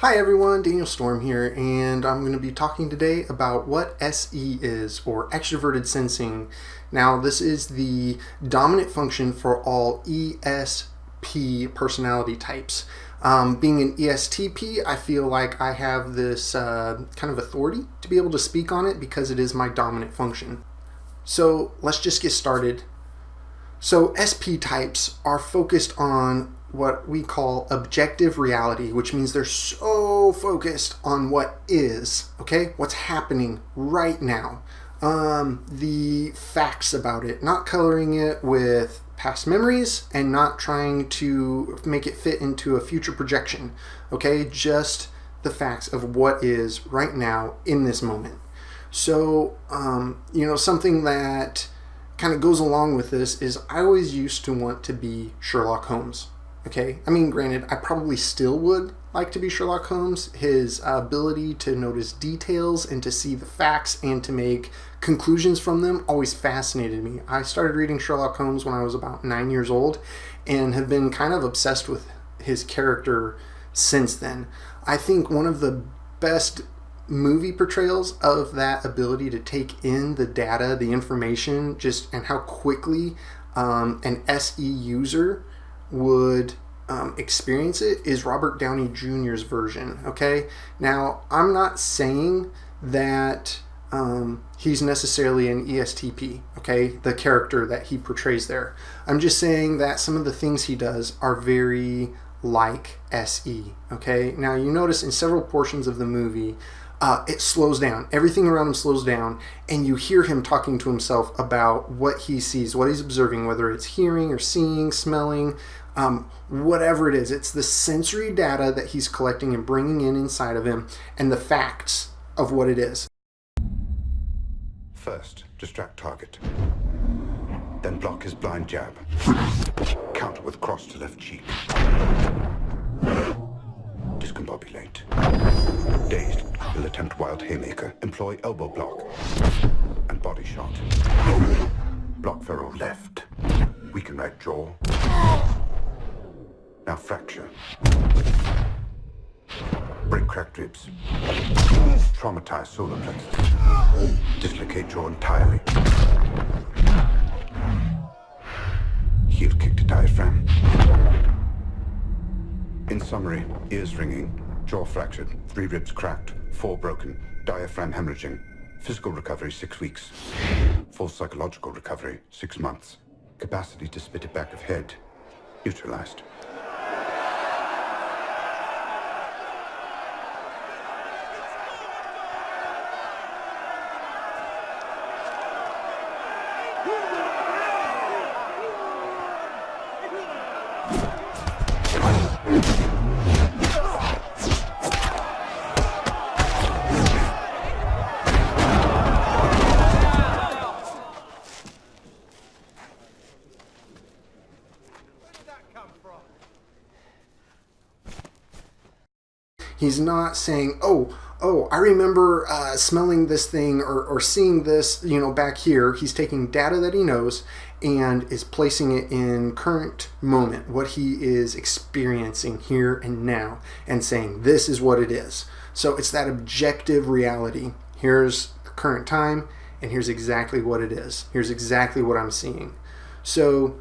Hi everyone, Daniel Storm here, and I'm going to be talking today about what SE is, or extroverted sensing. Now, this is the dominant function for all ESP personality types. Being an ESTP, I feel like I have this kind of authority to be able to speak on it because it is my dominant function. So let's just get started. So SP types are focused on what we call objective reality, which means they're so focused on what is, okay? What's happening right now. The facts about it, not coloring it with past memories and not trying to make it fit into a future projection, okay? Just the facts of what is right now in this moment. So, something that kind of goes along with this is I always used to want to be Sherlock Holmes. Okay, I mean, granted, I probably still would like to be Sherlock Holmes. His ability to notice details and to see the facts and to make conclusions from them always fascinated me. I started reading Sherlock Holmes when I was about 9 years old and have been kind of obsessed with his character since then. I think one of the best movie portrayals of that ability to take in the data, the information, and how quickly an SE user would experience it is Robert Downey Jr.'s version. Okay, now I'm not saying that he's necessarily an ESTP, okay, the character that he portrays there. I'm just saying that some of the things he does are very like SE. Okay, now you notice in several portions of the movie it slows down. Everything around him slows down, and you hear him talking to himself about what he sees, what he's observing, whether it's hearing or seeing, smelling, whatever it is. It's the sensory data that he's collecting and bringing in inside of him and the facts of what it is. First, distract target. Then block his blind jab. Counter with cross to left cheek. Discombobulate. Dazed, will attempt wild haymaker. Employ elbow block. And body shot. Block ferrule left. Weaken right jaw. Now fracture. Break cracked ribs. Traumatize solar plexus. Dislocate jaw entirely. Heel kick to diaphragm. In summary, ears ringing, jaw fractured, 3 ribs cracked, 4 broken, diaphragm hemorrhaging. Physical recovery 6 weeks. Full psychological recovery 6 months. Capacity to spit it back of head neutralized. He's not saying, oh, I remember smelling this thing or seeing this, back here. He's taking data that he knows and is placing it in current moment, what he is experiencing here and now, and saying, this is what it is. So it's that objective reality. Here's the current time, and here's exactly what it is. Here's exactly what I'm seeing. So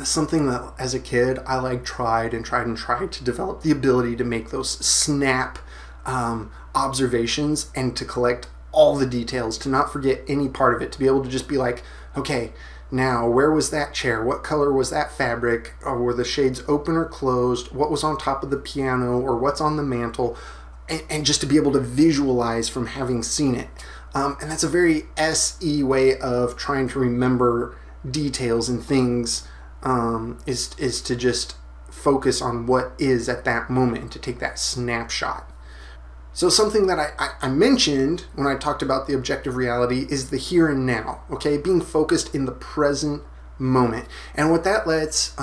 something that as a kid I tried to develop the ability to make those snap observations and to collect all the details, to not forget any part of it, to be able to just be like, okay, now where was that chair, what color was that fabric, or were the shades open or closed, what was on top of the piano, or what's on the mantle, and just to be able to visualize from having seen it. And that's a very SE way of trying to remember details and things. Is to just focus on what is at that moment and to take that snapshot. So something that I mentioned when I talked about the objective reality is the here and now, okay? Being focused in the present moment. And what that lets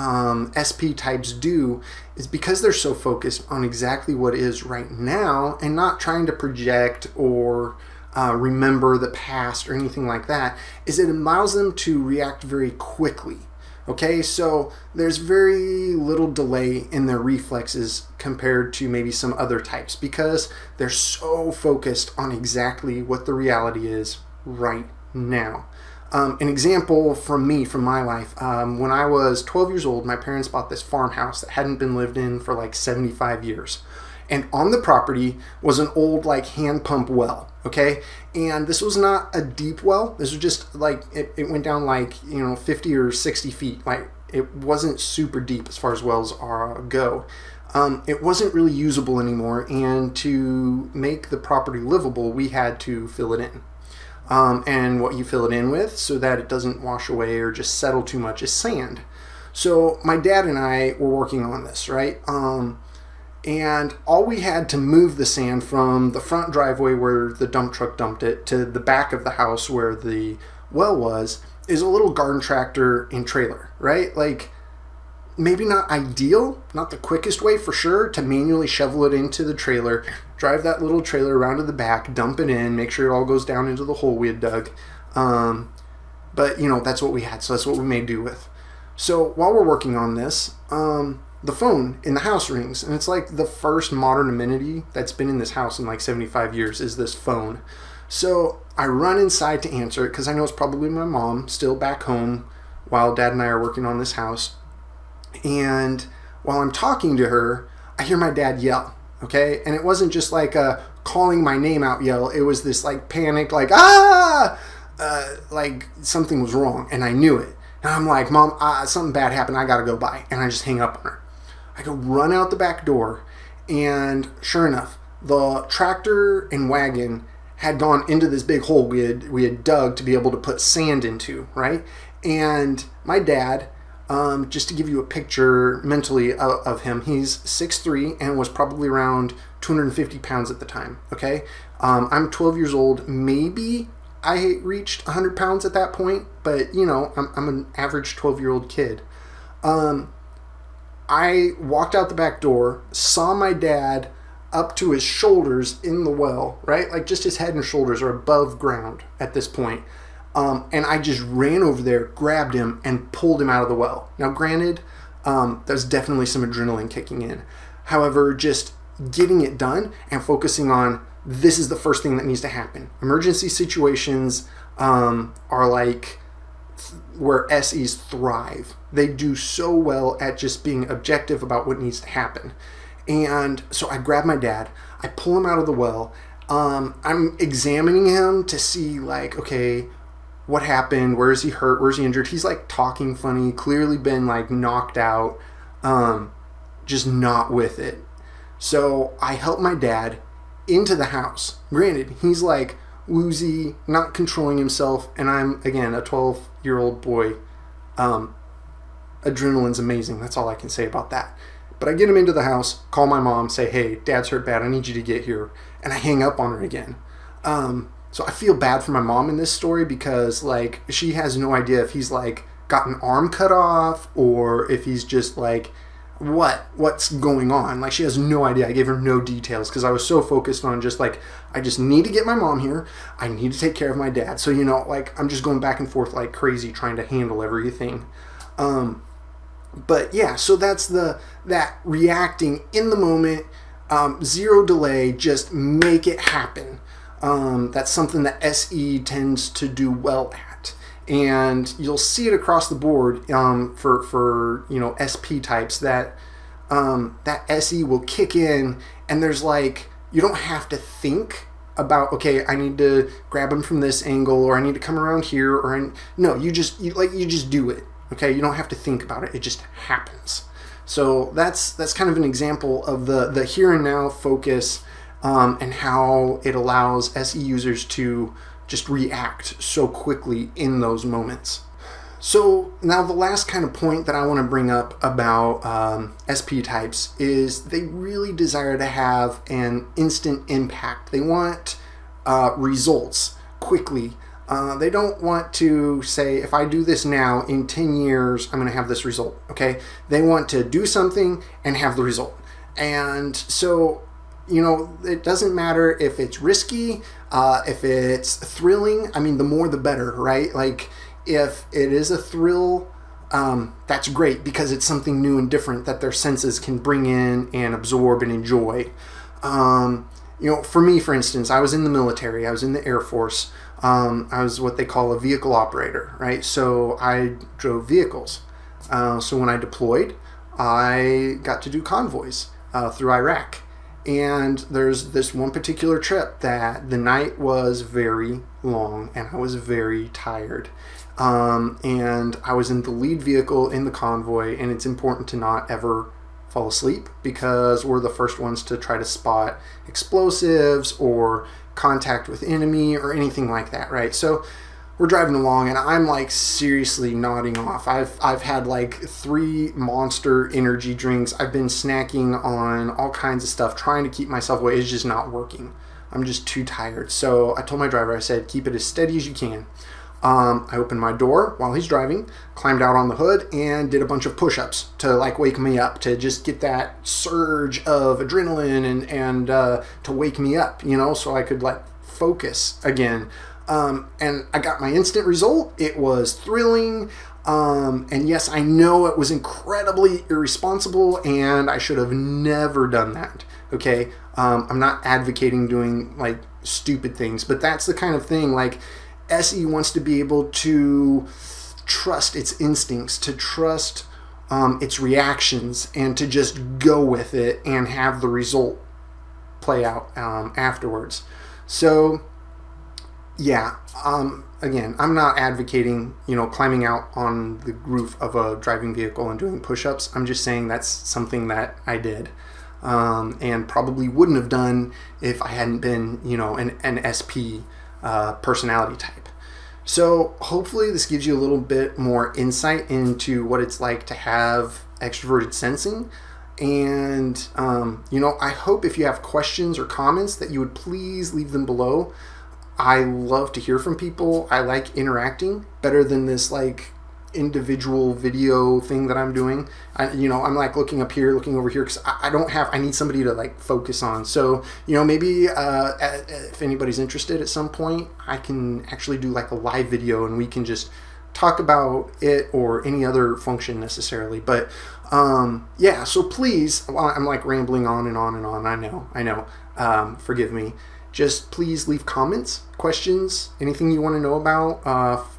SP types do is, because they're so focused on exactly what is right now and not trying to project or remember the past or anything like that, is it allows them to react very quickly. Okay, so there's very little delay in their reflexes compared to maybe some other types because they're so focused on exactly what the reality is right now. An example from my life, when I was 12 years old, my parents bought this farmhouse that hadn't been lived in for like 75 years. And on the property was an old like hand pump well, okay? And this was not a deep well. This was just like, it went down like, 50 or 60 feet. Like it wasn't super deep as far as wells go. It wasn't really usable anymore. And to make the property livable, we had to fill it in. And what you fill it in with so that it doesn't wash away or just settle too much is sand. So my dad and I were working on this, right? And all we had to move the sand from the front driveway where the dump truck dumped it to the back of the house where the well was is a little garden tractor and trailer, right? Like maybe not ideal, not the quickest way for sure to manually shovel it into the trailer, drive that little trailer around to the back, dump it in, make sure it all goes down into the hole we had dug. But that's what we had, so that's what we made do with. So while we're working on this, the phone in the house rings, and it's like the first modern amenity that's been in this house in like 75 years is this phone. So I run inside to answer it because I know it's probably my mom still back home while Dad and I are working on this house. And while I'm talking to her, I hear my dad yell, okay? And it wasn't just like a calling my name out yell. It was this like panicked, like, ah! Like something was wrong, and I knew it. And I'm like, Mom, something bad happened. I gotta go by. And I just hang up on her. I go run out the back door, and sure enough, the tractor and wagon had gone into this big hole we had dug to be able to put sand into, right? And my dad, just to give you a picture mentally of him, he's 6'3" and was probably around 250 pounds at the time, okay? I'm 12 years old. Maybe I reached 100 pounds at that point, but, I'm an average 12-year-old kid. I walked out the back door, saw my dad up to his shoulders in the well, right? Like just his head and shoulders are above ground at this point. And I just ran over there, grabbed him, and pulled him out of the well. Now, granted, there's definitely some adrenaline kicking in. However, just getting it done and focusing on this is the first thing that needs to happen. Emergency situations are like where SEs thrive. They do so well at just being objective about what needs to happen. And so I grab my dad, I pull him out of the well. I'm examining him to see like, okay, what happened? Where is he hurt? Where is he injured? He's like talking funny, clearly been like knocked out, just not with it. So I help my dad into the house. Granted, he's like woozy, not controlling himself, and I'm, again, a 12-year-old boy. Adrenaline's amazing. That's all I can say about that. But I get him into the house, call my mom, say, hey, Dad's hurt bad. I need you to get here. And I hang up on her again. So I feel bad for my mom in this story because, like, she has no idea if he's, like, got an arm cut off or if he's just, like, what's going on. Like, she has no idea. I gave her no details because I was so focused on just, like, I just need to get my mom here. I need to take care of my dad. So, like, I'm just going back and forth like crazy trying to handle everything. But, yeah, so that's that reacting in the moment, zero delay, just make it happen. That's something that SE tends to do well at. And you'll see it across the board for SP types that that SE will kick in, and there's like, you don't have to think about, okay, I need to grab him from this angle, or I need to come around here, no, you just do it. Okay, you don't have to think about it. It just happens. So that's kind of an example of the here and now focus, and how it allows SE users to just react so quickly in those moments. So now the last kind of point that I want to bring up about SP types is they really desire to have an instant impact. They want results quickly. They don't want to say, if I do this now, in 10 years, I'm going to have this result, okay? They want to do something and have the result. And so, it doesn't matter if it's risky, if it's thrilling. I mean, the more the better, right? Like, if it is a thrill, that's great because it's something new and different that their senses can bring in and absorb and enjoy. For me, for instance, I was in the military. I was in the Air Force. I was what they call a vehicle operator, right? So I drove vehicles. So when I deployed, I got to do convoys through Iraq. And there's this one particular trip that the night was very long and I was very tired. And I was in the lead vehicle in the convoy, and it's important to not ever fall asleep because we're the first ones to try to spot explosives or contact with enemy or anything like that, right? So we're driving along and I'm like seriously nodding off. I've had like 3 Monster energy drinks. I've been snacking on all kinds of stuff, trying to keep myself awake. It's just not working. I'm just too tired. So I told my driver, I said, keep it as steady as you can. I opened my door while he's driving, climbed out on the hood, and did a bunch of push-ups to like wake me up, to just get that surge of adrenaline and to wake me up, so I could like focus again. And I got my instant result. It was thrilling. And yes, I know it was incredibly irresponsible and I should have never done that. Okay. I'm not advocating doing like stupid things, but that's the kind of thing like SE wants to be able to trust its instincts, to trust its reactions, and to just go with it and have the result play out afterwards. So yeah, again, I'm not advocating, climbing out on the roof of a driving vehicle and doing push-ups. I'm just saying that's something that I did and probably wouldn't have done if I hadn't been, an SP personality type. So hopefully this gives you a little bit more insight into what it's like to have extroverted sensing. And, I hope if you have questions or comments that you would please leave them below. I love to hear from people. I like interacting better than this like individual video thing that I'm doing. I'm like looking up here, looking over here, because I need somebody to like focus on. So, maybe if anybody's interested at some point, I can actually do like a live video and we can just talk about it or any other function necessarily. But yeah, so please, I'm like rambling on and on and on. I know. Forgive me. Just please leave comments, questions, anything you want to know about.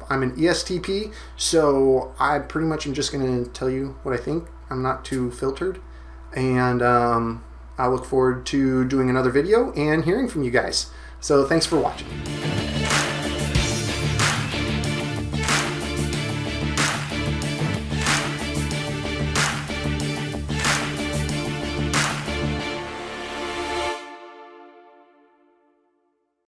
I'm an ESTP, so I pretty much am just going to tell you what I think. I'm not too filtered. And I look forward to doing another video and hearing from you guys. So thanks for watching.